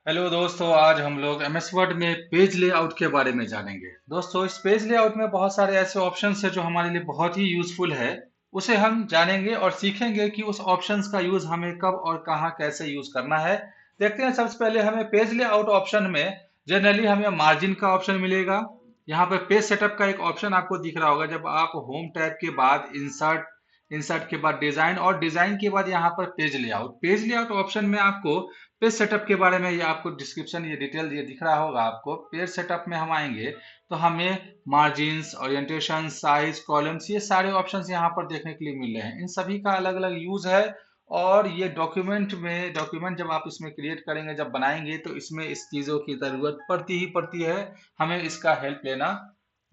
Hello दोस्तों, आज हम लोग एमएस वर्ड में पेज लेआउट के बारे में जानेंगे। दोस्तों, इस पेज लेआउट में बहुत सारे ऐसे ऑप्शंस हैं जो हमारे लिए बहुत ही यूजफुल है। उसे हम जानेंगे और सीखेंगे कि उस ऑप्शंस का यूज हमें कब और कहाँ कैसे यूज करना है। देखते हैं, सबसे पहले हमें पेज लेआउट ऑप्शन में जनरली हमें मार्जिन का ऑप्शन मिलेगा। यहाँ पर पेज सेटअप का एक ऑप्शन आपको दिख रहा होगा। जब आप होम टैब के बाद इंसर्ट, इंसर्ट के बाद डिजाइन और डिजाइन के बाद यहाँ पर पेज लेआउट ऑप्शन में आपको पेज सेटअप के बारे में ये आपको डिस्क्रिप्शन, ये डिटेल ये दिख रहा होगा आपको। पेज सेटअप में हम आएंगे तो हमें मार्जिन्स, ओरिएंटेशन, साइज, कॉलम्स, ये सारे ऑप्शंस यहाँ पर देखने के लिए मिल रहे हैं। इन सभी का अलग अलग यूज है। और ये डॉक्यूमेंट जब आप इसमें क्रिएट करेंगे, जब बनाएंगे, तो इसमें इस चीज़ों की ज़रूरत पड़ती ही पड़ती है। हमें इसका हेल्प लेना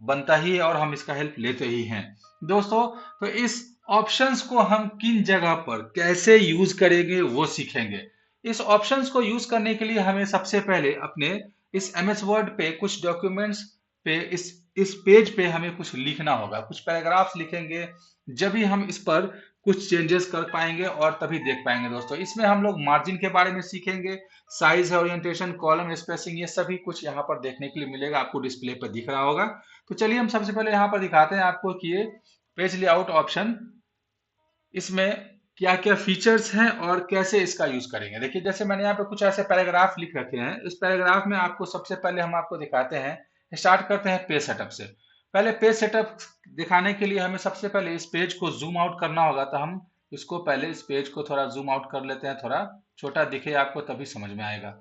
बनता ही है और हम इसका हेल्प लेते ही हैं। दोस्तों, तो इस ऑप्शंस को हम किन जगह पर कैसे यूज करेंगे वो सीखेंगे। इस ऑप्शंस को यूज करने के लिए हमें सबसे पहले अपने इस एमएस वर्ड पे कुछ डॉक्यूमेंट्स पे इस पेज पे हमें कुछ लिखना होगा, कुछ पैराग्राफ्स लिखेंगे। जब भी हम इस पर कुछ चेंजेस कर पाएंगे और तभी देख पाएंगे। दोस्तों, इसमें हम लोग मार्जिन के बारे में सीखेंगे। साइज है, ओरिएंटेशन, कॉलम स्पेसिंग, ये सभी कुछ यहाँ पर देखने के लिए मिलेगा। आपको डिस्प्ले पर दिख रहा होगा। तो चलिए हम सबसे पहले यहाँ पर दिखाते हैं आपको कि ये पेज लेआउट ऑप्शन, इसमें क्या क्या फीचर्स हैं और कैसे इसका यूज करेंगे। देखिए, जैसे मैंने यहाँ पे कुछ ऐसे पैराग्राफ लिख रखे हैं। इस पैराग्राफ में आपको सबसे पहले हम आपको दिखाते हैं। स्टार्ट करते हैं पेज सेटअप से। पहले पेज सेटअप दिखाने के लिए हमें सबसे पहले इस पेज को जूम आउट करना होगा। तो हम इसको पहले इस पेज को थोड़ा जूम आउट कर लेते हैं, थोड़ा छोटा दिखे आपको, तभी समझ में आएगा।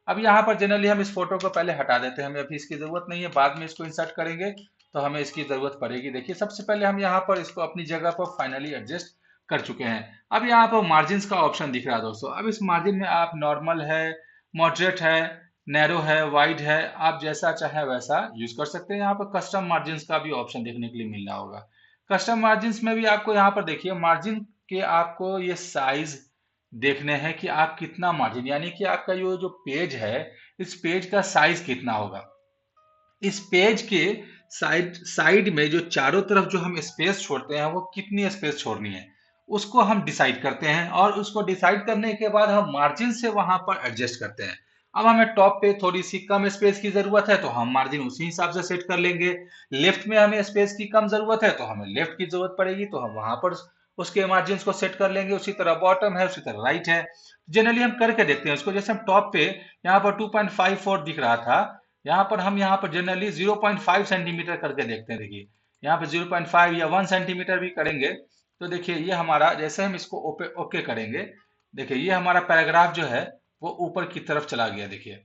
अब यहाँ पर जनरली हम इस फोटो को पहले हटा देते हैं, हमें अभी इसकी जरूरत नहीं है। बाद में इसको इंसर्ट करेंगे तो हमें इसकी जरूरत पड़ेगी। देखिए, सबसे पहले हम यहाँ पर इसको अपनी जगह पर फाइनली एडजस्ट कर चुके हैं। अब यहाँ पर मार्जिन का ऑप्शन दिख रहा है। दोस्तों, अब इस मार्जिन में आप नॉर्मल है, मॉडरेट है, नैरो है, वाइड है, आप जैसा चाहे वैसा यूज कर सकते हैं। यहाँ पर कस्टम मार्जिन का भी ऑप्शन देखने के लिए मिल रहा होगा। कस्टम मार्जिन में भी आपको यहाँ पर देखिए, मार्जिन के आपको ये साइज देखने हैं कि आप कितना मार्जिन, यानी कि आपका ये जो पेज है, इस पेज का साइज कितना होगा। इस पेज के साइड साइड में जो चारों तरफ जो हम स्पेस छोड़ते हैं, वो कितनी स्पेस छोड़नी है, उसको हम डिसाइड करते हैं। और उसको डिसाइड करने के बाद हम मार्जिन से वहां पर एडजस्ट करते हैं। अब हमें टॉप पे थोड़ी सी कम स्पेस की जरूरत है तो हम मार्जिन उसी हिसाब से सेट कर लेंगे। लेफ्ट में हमें स्पेस की कम जरूरत है तो हमें लेफ्ट की जरूरत पड़ेगी, तो हम वहां पर उसके मार्जिन को सेट कर लेंगे। उसी तरह बॉटम है, उसी तरह राइट है। जनरली हम करके देखते हैं उसको। जैसे हम टॉप पे यहाँ पर 2.54 दिख रहा था, यहाँ पर हम यहाँ पर जनरली 0.5 सेंटीमीटर करके देखते हैं। देखिए, यहाँ पे 0.5 या 1 सेंटीमीटर भी करेंगे तो देखिए ये हमारा, जैसे हम इसको ओके करेंगे, देखिए ये हमारा पैराग्राफ जो है वो ऊपर की तरफ चला गया। देखिए,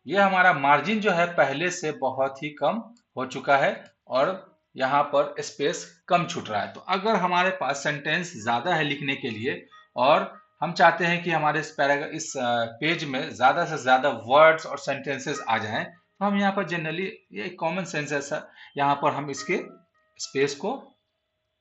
ये हमारा मार्जिन जो है पहले से बहुत ही कम हो चुका है और यहाँ पर स्पेस कम छूट रहा है। तो अगर हमारे पास सेंटेंस ज्यादा है लिखने के लिए और हम चाहते हैं कि हमारे इस पेज में ज्यादा से ज्यादा वर्ड्स और सेंटेंसेस आ जाएं, तो हम यहाँ पर जनरली, ये कॉमन सेंस है, यहाँ पर हम इसके स्पेस को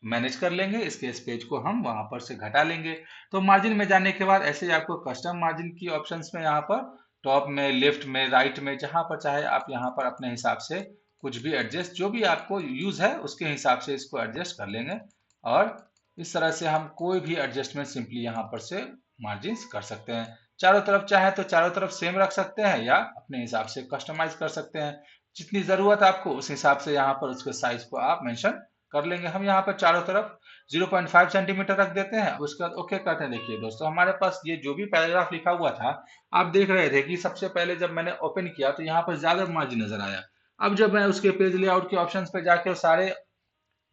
मैनेज कर लेंगे। इसके स्पेस को हम वहां पर से घटा लेंगे। तो मार्जिन में जाने के बाद ऐसे ही आपको कस्टम मार्जिन की ऑप्शंस में यहाँ पर टॉप में, लेफ्ट में, राइट में, जहां पर चाहे आप यहाँ पर अपने हिसाब से कुछ भी एडजस्ट, जो भी आपको यूज है उसके हिसाब से इसको एडजस्ट कर लेंगे। और इस तरह से हम कोई भी एडजस्टमेंट सिंपली यहाँ पर से मार्जिन कर सकते हैं। चारों तरफ चाहे तो चारों तरफ सेम रख सकते हैं या अपने हिसाब से कस्टमाइज कर सकते हैं। जितनी जरूरत आपको उस हिसाब से यहाँ पर उसके साइज को आप मेंशन कर लेंगे। हम यहाँ पर चारों तरफ 0.5 सेंटीमीटर रख देते हैं। उसके बाद ओके करते हैं। देखिए दोस्तों, हमारे पास ये जो भी पैराग्राफ लिखा हुआ था, आप देख रहे थे कि सबसे पहले जब मैंने ओपन किया तो यहाँ पर ज्यादा मार्जिन नजर आया। अब जब मैं उसके पेज लेआउट के ऑप्शंस पे जाकर सारे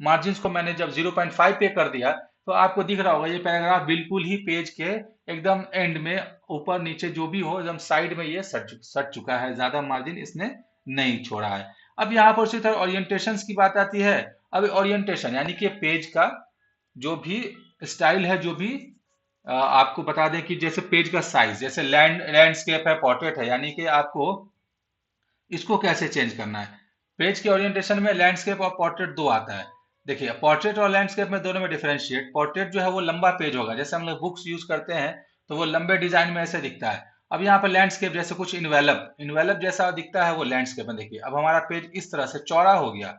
मार्जिन को मैंने जब 0.5 पे कर दिया, तो आपको दिख रहा होगा ये पैराग्राफ बिल्कुल ही पेज के एकदम एंड में, ऊपर नीचे जो भी हो, एकदम साइड में ये सट चुका है। ज्यादा मार्जिन इसने नहीं छोड़ा है। अब यहाँ पर उसी तरह ओरिएंटेशन की बात आती है। अब ओरिएंटेशन यानी कि पेज का जो भी स्टाइल है, जो भी आपको बता दें कि जैसे पेज का साइज, जैसे लैंडस्केप है, पोर्ट्रेट है, यानी कि आपको इसको कैसे चेंज करना है। पेज के ओरिएंटेशन में लैंडस्केप और पोर्ट्रेट दो आता है। देखिए, पोर्ट्रेट और लैंडस्केप में दोनों में डिफरेंशिएट। पोर्ट्रेट जो है वो लंबा पेज होगा, जैसे हम लोग बुक्स यूज करते हैं तो वो लंबे डिजाइन में ऐसे दिखता है। अब यहाँ पर लैंडस्केप जैसे कुछ इनवेलप इनवेलप जैसा दिखता है, वो लैंडस्केप में। देखिए, अब हमारा पेज इस तरह से चौड़ा हो गया।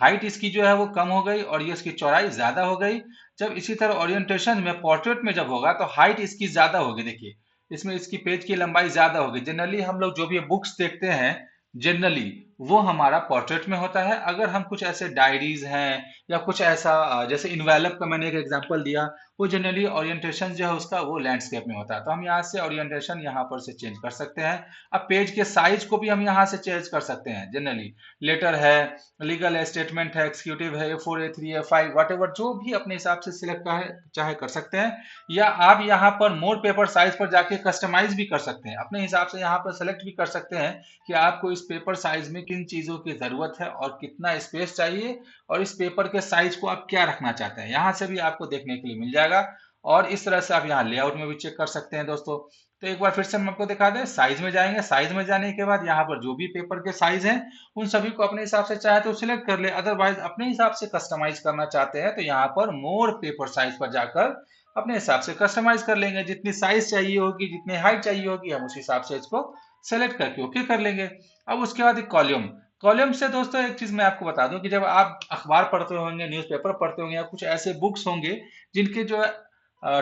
हाइट इसकी जो है वो कम हो गई और ये इसकी चौड़ाई ज्यादा हो गई। जब इसी तरह ओरिएंटेशन में पोर्ट्रेट में जब होगा तो हाइट इसकी ज्यादा होगी। देखिए, इसमें इसकी पेज की लंबाई ज्यादा होगी। जनरली हम लोग जो भी बुक्स देखते हैं जनरली वो हमारा पोर्ट्रेट में होता है। अगर हम कुछ ऐसे डायरीज हैं या कुछ ऐसा जैसे इन्वेलप का मैंने एक एग्जांपल दिया, वो जनरली ओरिएंटेशन जो है उसका वो लैंडस्केप में होता है। तो हम यहाँ से ओरिएंटेशन यहाँ पर से चेंज कर सकते हैं। अब पेज के साइज को भी हम यहाँ से चेंज कर सकते हैं। जनरली लेटर है, लीगल है, स्टेटमेंट है, एक्सिक्यूटिव है, A4 A3 A5 वट जो भी अपने हिसाब से सिलेक्ट चाहे कर सकते हैं। या आप यहाँ पर मोर पेपर साइज पर जाके कस्टमाइज भी कर सकते हैं, अपने हिसाब से यहाँ पर सेलेक्ट भी कर सकते हैं कि आपको इस पेपर साइज में किन चीजों की जरूरत है और कितना स्पेस चाहिए और इस पेपर के साइज को आप क्या रखना चाहते हैं। यहाँ से भी आपको देखने के लिए मिल जाएगा और इस तरह से आप यहाँ लेआउट में भी चेक कर सकते हैं दोस्तों। तो एक बार फिर से हम आपको दिखा दें, साइज में जाएंगे, साइज में जाने के बाद यहाँ पर जो भी पेपर के साइज हैं उन सभी को अपने हिसाब से चाहे तो सिलेक्ट कर ले, अदरवाइज अपने हिसाब से कस्टमाइज करना चाहते हैं तो यहाँ पर मोर पेपर साइज पर जाकर अपने हिसाब से कस्टमाइज कर लेंगे। जितनी साइज चाहिए होगी, जितनी हाइट चाहिए होगी, हम उस हिसाब से इसको सेलेक्ट करके ओके कर लेंगे। अब उसके बाद एक कॉलम, कॉलम से दोस्तों एक चीज मैं आपको बता दूं कि जब आप अखबार पढ़ते होंगे, न्यूज़पेपर पढ़ते होंगे या कुछ ऐसे बुक्स होंगे जिनके जो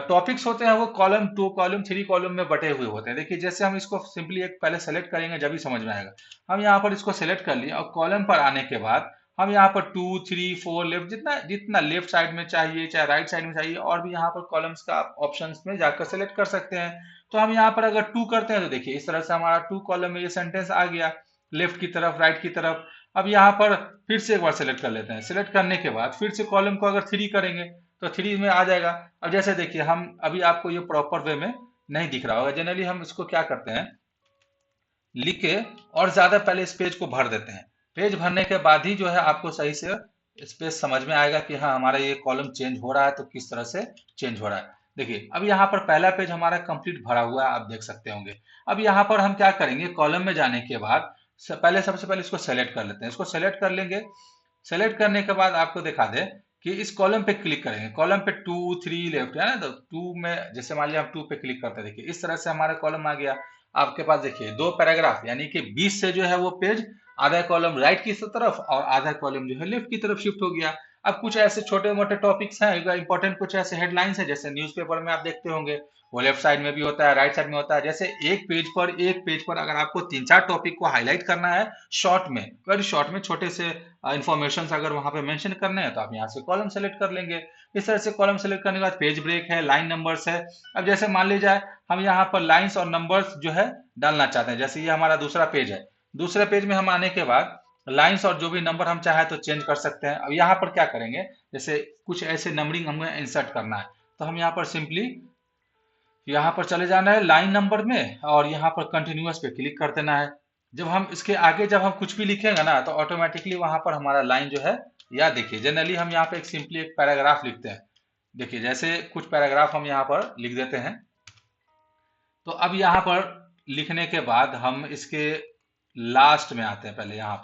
टॉपिक्स होते हैं वो कॉलम 2 कॉलम 3 कॉलम में बटे हुए होते हैं। देखिए जैसे हम इसको सिंपली एक पहले सेलेक्ट करेंगे जब भी समझ में आएगा। हम यहाँ पर इसको सेलेक्ट कर लिए और कॉलम पर आने के बाद हम यहाँ पर 2 3 4 लेफ्ट जितना जितना लेफ्ट साइड में चाहिए चाहे राइट साइड में चाहिए और भी यहाँ पर कॉलम्स का ऑप्शंस में जाकर सेलेक्ट कर सकते हैं। तो हम यहाँ पर अगर 2 करते हैं तो देखिए इस तरह से हमारा 2 कॉलम में ये सेंटेंस आ गया लेफ्ट की तरफ राइट की तरफ। अब यहाँ पर फिर से एक बार सेलेक्ट कर लेते हैं, सेलेक्ट करने के बाद फिर से कॉलम को अगर 3 करेंगे तो 3 में आ जाएगा। अब जैसे देखिए हम अभी आपको ये प्रॉपर वे में नहीं दिख रहा होगा, जनरली हम इसको क्या करते हैं लिख के और ज्यादा पहले इस पेज को भर देते हैं। पेज भरने के बाद ही जो है आपको सही से स्पेस समझ में आएगा कि हाँ हमारा ये कॉलम चेंज हो रहा है तो किस तरह से चेंज हो रहा है। देखिए अब यहाँ पर पहला पेज हमारा कंप्लीट भरा हुआ है, आप देख सकते होंगे। अब यहाँ पर हम क्या करेंगे, कॉलम में जाने के बाद सबसे पहले इसको सेलेक्ट कर लेते हैं। इसको सेलेक्ट कर लेंगे, सेलेक्ट करने के बाद आपको दिखा दे कि इस कॉलम पे क्लिक करेंगे, कॉलम पे 2 3 लेफ्ट है ना, तो 2 में जैसे मान लिया हम 2 पे क्लिक करते हैं, देखिए इस तरह से हमारा कॉलम आ गया। आपके पास देखिए 2 पैराग्राफ यानी कि 20 से जो है वो पेज आधा कॉलम राइट की तरफ और आधा कॉलम जो है लेफ्ट की तरफ शिफ्ट हो गया। अब कुछ ऐसे छोटे मोटे टॉपिक्स हैं इंपॉर्टेंट, कुछ ऐसे हेडलाइंस है जैसे न्यूज़पेपर में आप देखते होंगे वो लेफ्ट साइड में भी होता है राइट साइड में होता है। जैसे एक पेज पर अगर आपको 3 4 टॉपिक को हाईलाइट करना है शॉर्ट में, वेरी शॉर्ट में छोटे से इंफॉर्मेशन अगर वहां पे मेंशन करने हैं तो आप यहाँ से कॉलम सेलेक्ट कर लेंगे। इस तरह से कॉलम सेलेक्ट करने के बाद पेज ब्रेक है, लाइन नंबर्स है। अब जैसे मान लीजिए हम यहाँ पर लाइंस और नंबर्स जो है डालना चाहते हैं, जैसे ये हमारा दूसरा पेज है, दूसरे पेज में हम आने के बाद लाइंस और जो भी नंबर हम चाहे तो चेंज कर सकते हैं। अब यहाँ पर क्या करेंगे, जैसे कुछ ऐसे नंबरिंग हमें इंसर्ट करना है तो हम यहाँ पर सिंपली यहाँ पर चले जाना है लाइन नंबर में और यहाँ पर कंटिन्यूअस पे क्लिक कर देना है। जब हम इसके आगे जब हम कुछ भी लिखेंगे ना तो ऑटोमेटिकली वहां पर हमारा लाइन जो है, या देखिए जनरली हम यहाँ पे सिंपली एक पैराग्राफ लिखते हैं। देखिए जैसे कुछ पैराग्राफ हम यहाँ पर लिख देते हैं। तो अब यहाँ पर लिखने के बाद हम इसके लास्ट में आते हैं। पहले यहाँ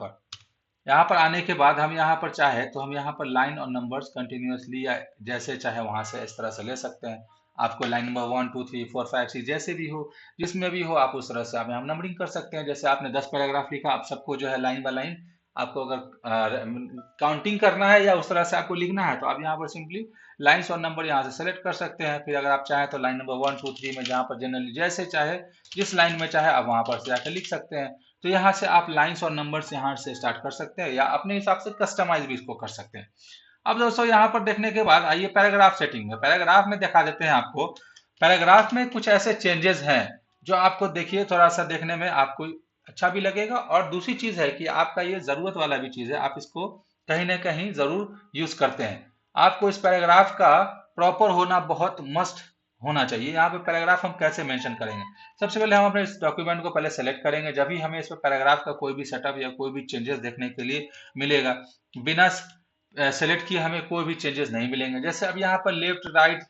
पर आने के बाद हम यहाँ पर चाहे तो हम यहाँ पर लाइन और नंबर्स कंटिन्यूअसली या जैसे चाहे वहां से इस तरह से ले सकते हैं। आपको लाइन नंबर 1 2 3 4 5 6 जैसे भी हो, जिसमें भी हो आप उस तरह से आप यहाँ नंबरिंग कर सकते हैं। जैसे आपने 10 पैराग्राफ लिखा, आप सबको जो है लाइन बाय लाइन आपको अगर काउंटिंग करना है या उस तरह से आपको लिखना है तो आप यहाँ पर सिंपली लाइन्स और नंबर यहाँ से सेलेक्ट कर सकते हैं। फिर अगर आप चाहें तो लाइन नंबर 1 2 3 में जहाँ पर जनरली जैसे चाहे जिस लाइन में चाहे आप वहां पर से जाकर लिख सकते हैं। तो यहाँ से आप लाइंस और नंबर्स यहाँ से स्टार्ट कर सकते हैं या अपने हिसाब से कस्टमाइज भी इसको कर सकते हैं। अब दोस्तों यहाँ पर देखने के बाद आइए पैराग्राफ सेटिंग में, पैराग्राफ में दिखा देते हैं आपको। पैराग्राफ में कुछ ऐसे चेंजेस हैं जो आपको देखिए थोड़ा सा देखने में आपको अच्छा भी लगेगा और दूसरी चीज है कि आपका ये जरूरत वाला भी चीज है, आप इसको कहीं ना कहीं जरूर यूज करते हैं। आपको इस पैराग्राफ का प्रॉपर होना बहुत मस्ट होना चाहिए। यहाँ पे पैराग्राफ हम कैसे मेंशन करेंगे, सबसे पहले हम अपने इस डॉक्यूमेंट को पहले सेलेक्ट करेंगे, जब भी हमें इस पर पैराग्राफ का कोई भी सेटअप या कोई भी चेंजेस देखने के लिए मिलेगा। बिना सेलेक्ट किए हमें कोई भी चेंजेस नहीं मिलेंगे। जैसे अब यहाँ पर लेफ्ट राइट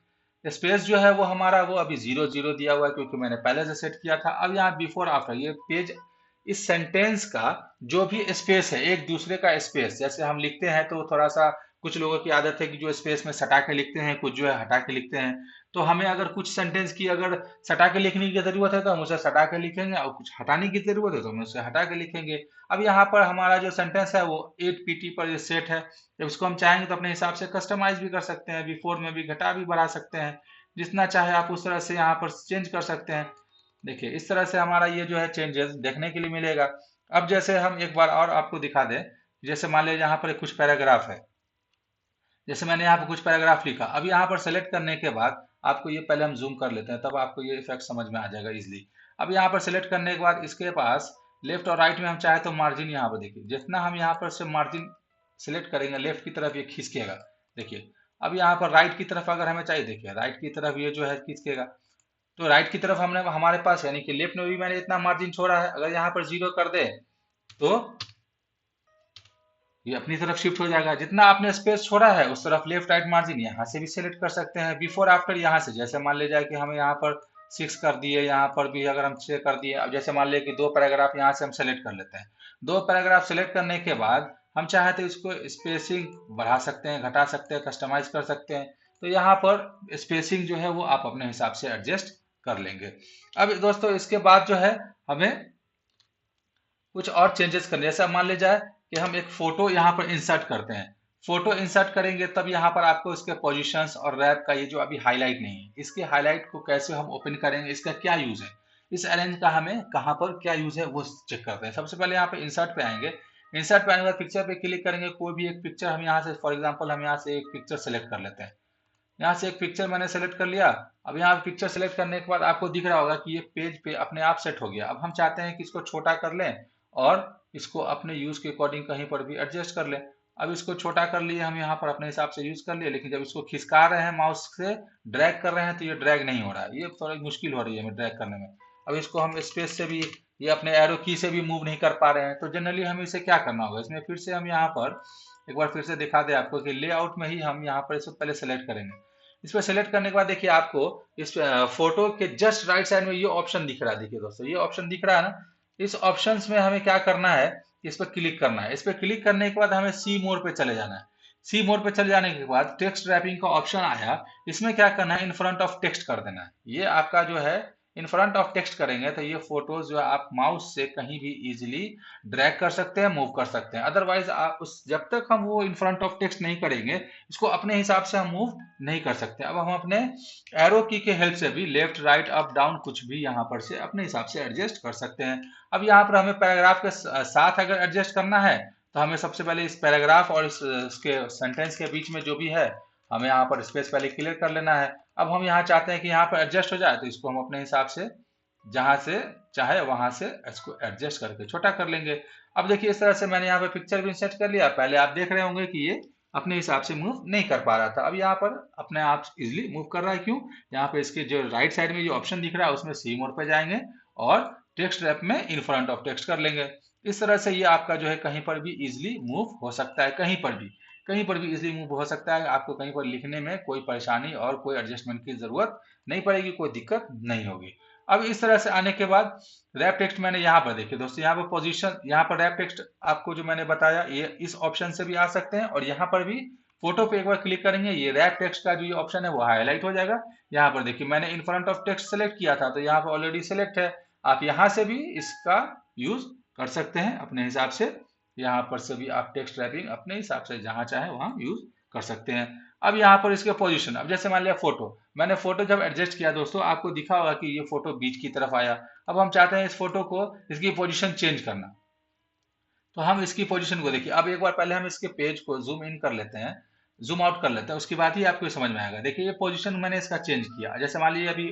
स्पेस जो है वो हमारा वो अभी 0 0 दिया हुआ है क्योंकि मैंने पहले से सेट किया था। अब यहाँ बिफोर आफ्टर ये पेज इस सेंटेंस का जो भी स्पेस है एक दूसरे का स्पेस, जैसे हम लिखते हैं तो थोड़ा सा कुछ लोगों की आदत है कि जो स्पेस में सटा के लिखते हैं, कुछ जो है हटा के लिखते हैं। तो हमें अगर कुछ सेंटेंस की अगर सटा के लिखने की जरूरत है तो हम उसे सटा के लिखेंगे और कुछ हटाने की जरूरत है तो हम उसे हटा के लिखेंगे। अब यहाँ पर हमारा जो सेंटेंस है वो 8 pt पर जो सेट है, जब उसको हम चाहेंगे तो अपने हिसाब से कस्टमाइज भी कर सकते हैं, बिफोर में भी घटा भी बढ़ा सकते हैं, जितना चाहे आप उस तरह से यहाँ पर चेंज कर सकते हैं। देखिए इस तरह से हमारा ये जो है चेंजेस देखने के लिए मिलेगा। अब जैसे हम एक बार और आपको दिखा दें, जैसे मान लीजिए यहाँ पर कुछ पैराग्राफ है, जैसे मैंने यहाँ पे कुछ पैराग्राफ लिखा, अब यहाँ पर सेलेक्ट करने के बाद आपको ये पहले हम जूम कर लेते हैं, तब आपको ये इफेक्ट समझ में आ जाएगा इजीली। अब यहाँ पर सेलेक्ट करने के बाद इसके पास लेफ्ट और राइट में हम चाहे तो मार्जिन यहाँ पर देखिए, जितना हम यहाँ पर से मार्जिन सिलेक्ट करेंगे लेफ्ट की तरफ ये खींचेगा। देखिए अब यहाँ पर राइट की तरफ अगर हमें चाहिए, देखिए राइट की तरफ ये जो है खींचेगा, तो राइट की तरफ हमने हमारे पास यानी कि लेफ्ट में भी मैंने इतना मार्जिन छोड़ा है, अगर यहाँ पर 0 कर दे तो ये अपनी तरफ शिफ्ट हो जाएगा। जितना आपने स्पेस छोड़ा है उस तरफ लेफ्ट राइट मार्जिन यहाँ से भी सिलेक्ट कर सकते हैं, बिफोर आफ्टर यहाँ से, जैसे मान लीजिए कि हमें यहाँ पर 6 कर दिए, यहाँ पर भी अगर हम 6 कर दिए। अब जैसे मान लीजिए कि 2 पैराग्राफ यहाँ से हम सेलेक्ट कर लेते हैं, 2 पैराग्राफ सेलेक्ट करने के बाद हम चाहे तो इसको स्पेसिंग बढ़ा सकते हैं, घटा सकते हैं, कस्टमाइज कर सकते हैं। तो यहाँ पर स्पेसिंग जो है वो आप अपने हिसाब से एडजस्ट कर लेंगे। अब दोस्तों इसके बाद जो है हमें कुछ और चेंजेस करने, जैसे मान लीजिए कि हम एक फोटो यहाँ पर इंसर्ट करते हैं, फोटो इंसर्ट करेंगे तब यहाँ पर आपको इसके पोजीशंस और रैप का ये जो अभी हाईलाइट नहीं है, इसके हाईलाइट को कैसे हम ओपन करेंगे, इसका क्या यूज है, इस अरेंज का हमें कहाँ पर क्या यूज है वो चेक करते हैं। सबसे पहले यहाँ पे इंसर्ट पे आएंगे, इंसर्ट पे आने के बाद पिक्चर पे क्लिक करेंगे, कोई भी एक पिक्चर हम यहाँ से, फॉर एग्जाम्पल हम यहाँ से एक पिक्चर सेलेक्ट कर लेते हैं। यहाँ से एक पिक्चर मैंने सेलेक्ट कर लिया। अब यहाँ पिक्चर सेलेक्ट करने के बाद आपको दिख रहा होगा कि ये पेज पे अपने आप सेट हो गया। अब हम चाहते हैं कि इसको छोटा कर लें और इसको अपने यूज के अकॉर्डिंग कहीं पर भी एडजस्ट कर लें। अब इसको छोटा कर लिए हम यहाँ पर अपने हिसाब से यूज कर लिए, लेकिन जब इसको खिसका रहे हैं माउस से, ड्रैग कर रहे हैं, तो ये ड्रैग नहीं हो रहा है, ये थोड़ा मुश्किल हो रही है हमें ड्रैग करने में। अब इसको हम स्पेस से भी, ये अपने एरो की से भी मूव नहीं कर पा रहे हैं, तो जनरली हमें इसे क्या करना होगा, इसमें फिर से हम यहाँ पर एक बार फिर से दिखा दे आपको कि लेआउट में ही हम यहाँ पर इसको पहले सेलेक्ट करेंगे। इस पर सेलेक्ट करने के बाद देखिए आपको इस फोटो के जस्ट राइट साइड में ये ऑप्शन दिख रहा है। देखिए दोस्तों ये ऑप्शन दिख रहा है ना, इस ऑप्शंस में हमें क्या करना है, इस पर क्लिक करना है। इस पर क्लिक करने के बाद हमें सी मोड पे चले जाना है। सी मोड पे चले जाने के बाद टेक्स्ट रैपिंग का ऑप्शन आया, इसमें क्या करना है, इन फ्रंट ऑफ टेक्स्ट कर देना है। ये आपका जो है इन फ्रंट ऑफ टेक्स्ट करेंगे तो ये फोटोज जो है आप माउस से कहीं भी इजीली ड्रैग कर सकते हैं, मूव कर सकते हैं। अदरवाइज आप उस जब तक हम वो इन फ्रंट ऑफ टेक्स्ट नहीं करेंगे इसको अपने हिसाब से हम मूव नहीं कर सकते। अब हम अपने एरो की के हेल्प से भी लेफ्ट राइट अप डाउन कुछ भी यहाँ पर से अपने हिसाब से एडजस्ट कर सकते हैं। अब यहाँ पर हमें पैराग्राफ के साथ अगर एडजस्ट करना है तो हमें सबसे पहले इस पैराग्राफ और इसके सेंटेंस के बीच में जो भी है हमें यहाँ पर स्पेस पहले क्लियर कर लेना है। अब हम यहाँ चाहते हैं कि यहाँ पर एडजस्ट हो जाए, तो इसको हम अपने हिसाब से जहां से चाहे वहां से इसको एडजस्ट करके छोटा कर लेंगे। अब देखिए इस तरह से मैंने यहाँ पे पिक्चर भी सेट कर लिया। पहले आप देख रहे होंगे कि ये अपने हिसाब से मूव नहीं कर पा रहा था, अब यहाँ पर अपने आप इजिली मूव कर रहा है। क्यों, यहाँ पे इसके जो राइट साइड में जो ऑप्शन दिख रहा है उसमें सी मोड पे जाएंगे और टेक्स्ट रैप में इन फ्रंट ऑफ टेक्स्ट कर लेंगे। इस तरह से ये आपका जो है कहीं पर भी इजिली मूव हो सकता है, कहीं पर भी इजिली मूव हो सकता है। आपको कहीं पर लिखने में कोई परेशानी और कोई एडजस्टमेंट की जरूरत नहीं पड़ेगी, कोई दिक्कत नहीं होगी। अब इस तरह से आने के बाद रैप टेक्स्ट मैंने यहाँ पर देखिए दोस्तों, यहाँ पर पोजीशन, यहाँ पर रैप टेक्स्ट आपको जो मैंने बताया ये इस ऑप्शन से भी आ सकते हैं, और यहाँ पर भी फोटो पे एक बार क्लिक करेंगे ये रैप टेक्स्ट का जो ये ऑप्शन है वो हाईलाइट हो जाएगा। यहाँ पर देखिए मैंने in front of text select किया था तो यहाँ पर ऑलरेडी सेलेक्ट है। आप यहाँ से भी इसका यूज कर सकते हैं अपने हिसाब से, यहाँ पर से भी आप टेक्स्ट रैपिंग अपने हिसाब से जहाँ चाहे वहाँ यूज कर सकते हैं। अब यहाँ पर इसके पोजीशन, अब जैसे मान लिया फोटो, मैंने फोटो जब एडजस्ट किया दोस्तों आपको दिखा होगा कि ये फोटो बीच की तरफ आया। अब हम चाहते हैं इस फोटो को, इसकी पोजीशन चेंज करना, तो हम इसकी पोजीशन को देखिए। अब एक बार पहले हम इसके पेज को जूम इन कर लेते हैं, जूम आउट कर लेते हैं, उसके बाद ही आपको समझ में आएगा। देखिए ये पोजीशन मैंने इसका चेंज किया, जैसे मान लीजिए अभी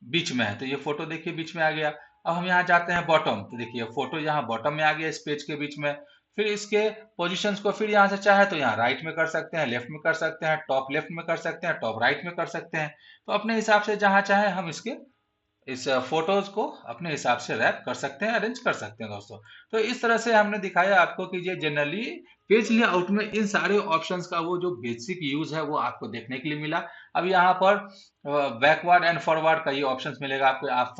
बीच में है तो ये फोटो देखिए बीच में आ गया। अब हम यहाँ जाते हैं बॉटम, तो देखिए फोटो यहाँ बॉटम में आ गया इस पेज के बीच में। फिर इसके पोजीशंस को फिर यहाँ से चाहे तो यहाँ राइट में कर सकते हैं, लेफ्ट में कर सकते हैं, टॉप लेफ्ट में कर सकते हैं, टॉप राइट में कर सकते हैं। तो अपने हिसाब से जहाँ चाहे हम इसके इस फोटोज को अपने हिसाब से रैप कर सकते हैं, अरेंज कर सकते हैं दोस्तों। तो इस तरह से हमने दिखाया आपको कि ये जनरली पेज लेआउट में इन सारे ऑप्शंस का वो जो बेसिक यूज है वो आपको देखने के लिए मिला। अब यहाँ पर बैकवर्ड एंड फॉरवर्ड का ये ऑप्शंस मिलेगा आपको। आप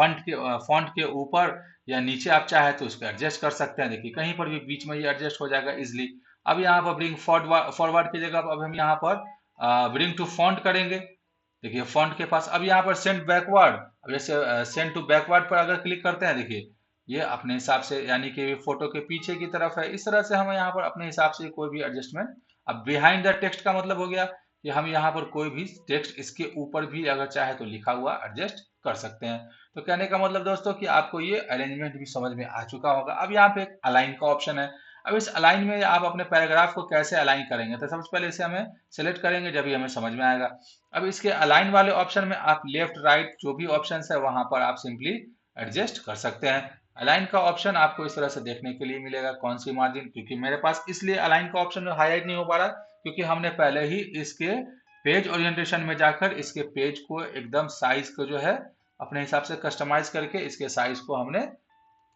फॉन्ट के ऊपर या नीचे आप चाहे तो उसको एडजस्ट कर सकते हैं। देखिए कहीं पर भी बीच में ये एडजस्ट हो जाएगा इजिली। अब यहाँ पर ब्रिंग फॉरवर्ड की जगह अब हम यहाँ पर ब्रिंग टू फॉन्ट करेंगे। देखिए फॉन्ट के पास अब यहाँ पर सेंड बैकवर्ड, अब जैसे सेंड टू बैकवर्ड पर अगर क्लिक करते हैं देखिए ये अपने हिसाब से यानी कि फोटो के पीछे की तरफ है। इस तरह से हम यहाँ पर अपने हिसाब से कोई भी एडजस्टमेंट। अब बिहाइंड द टेक्स्ट का मतलब हो गया कि हम यहाँ पर कोई भी टेक्स्ट इसके ऊपर भी अगर चाहे तो लिखा हुआ एडजस्ट कर सकते हैं। तो कहने का मतलब दोस्तों कि आपको ये अरेंजमेंट भी समझ में आ चुका होगा। अब यहाँ पे एक अलाइन का ऑप्शन है। अब इस अलाइन में आप अपने पैराग्राफ को कैसे अलाइन करेंगे, तो सबसे पहले इसे हमें सेलेक्ट करेंगे, जब भी हमें समझ में आएगा। अब इसके अलाइन वाले ऑप्शन में आप लेफ्ट राइट जो भी ऑप्शन है वहां पर आप सिंपली एडजस्ट कर सकते हैं। अलाइन का ऑप्शन आपको इस तरह से देखने के लिए मिलेगा, कौन सी मार्जिन, क्योंकि मेरे पास इसलिए अलाइन का ऑप्शन हाईलाइट नहीं हो पा रहा क्योंकि हमने पहले ही इसके पेज ओरिएंटेशन में जाकर इसके पेज को एकदम साइज को जो है अपने हिसाब से कस्टमाइज करके इसके साइज को हमने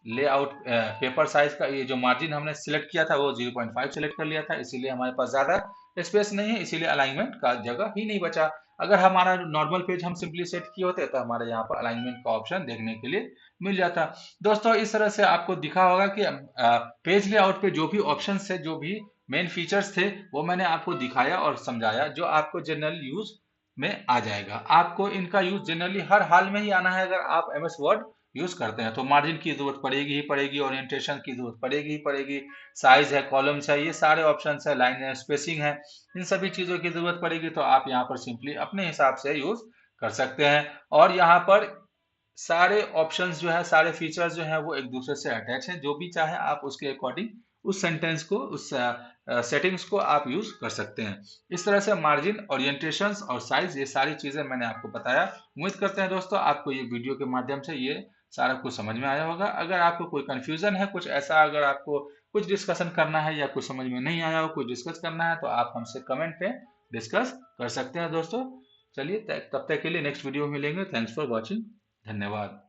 लेआउट पेपर साइज का ये जो मार्जिन हमने सिलेक्ट किया था वो 0.5 सिलेक्ट कर लिया था, इसीलिए हमारे पास ज्यादा स्पेस नहीं है, इसीलिए अलाइनमेंट का जगह ही नहीं बचा। अगर हमारा नॉर्मल पेज हम सिंपली सेट किए होते तो हमारे यहाँ पर अलाइनमेंट का ऑप्शन देखने के लिए मिल जाता। दोस्तों इस तरह से आपको दिखा होगा कि पेज लेआउट पे जो भी ऑप्शन है, जो भी मेन फीचर्स थे वो मैंने आपको दिखाया और समझाया, जो आपको जनरल यूज में आ जाएगा। आपको इनका यूज जनरली हर हाल में ही आना है। अगर आप एमएस वर्ड यूज करते हैं तो मार्जिन की जरूरत पड़ेगी ही पड़ेगी, ओरिएंटेशन की जरूरत पड़ेगी ही पड़ेगी, साइज है, कॉलम्स है, ये सारे ऑप्शन है, लाइन है, स्पेसिंग है, इन सभी चीजों की जरूरत पड़ेगी। तो आप यहाँ पर सिंपली अपने हिसाब से यूज कर सकते हैं। और यहाँ पर सारे ऑप्शंस जो है, सारे फीचर्स जो है वो एक दूसरे से अटैच हैं, जो भी चाहे आप उसके अकॉर्डिंग उस सेंटेंस को, उस सेटिंग्स को आप यूज कर सकते हैं। इस तरह से मार्जिन, ओरिएंटेशंस और साइज, ये सारी चीजें मैंने आपको बताया। उम्मीद करते हैं दोस्तों आपको ये वीडियो के माध्यम से ये सारा कुछ समझ में आया होगा। अगर आपको कोई कंफ्यूजन है, कुछ ऐसा, अगर आपको कुछ डिस्कशन करना है या कुछ समझ में नहीं आया हो, कुछ डिस्कस करना है, तो आप हमसे कमेंट पे डिस्कस कर सकते हैं दोस्तों। चलिए तब तक के लिए नेक्स्ट वीडियो में मिलेंगे। Thanks for watching. धन्यवाद।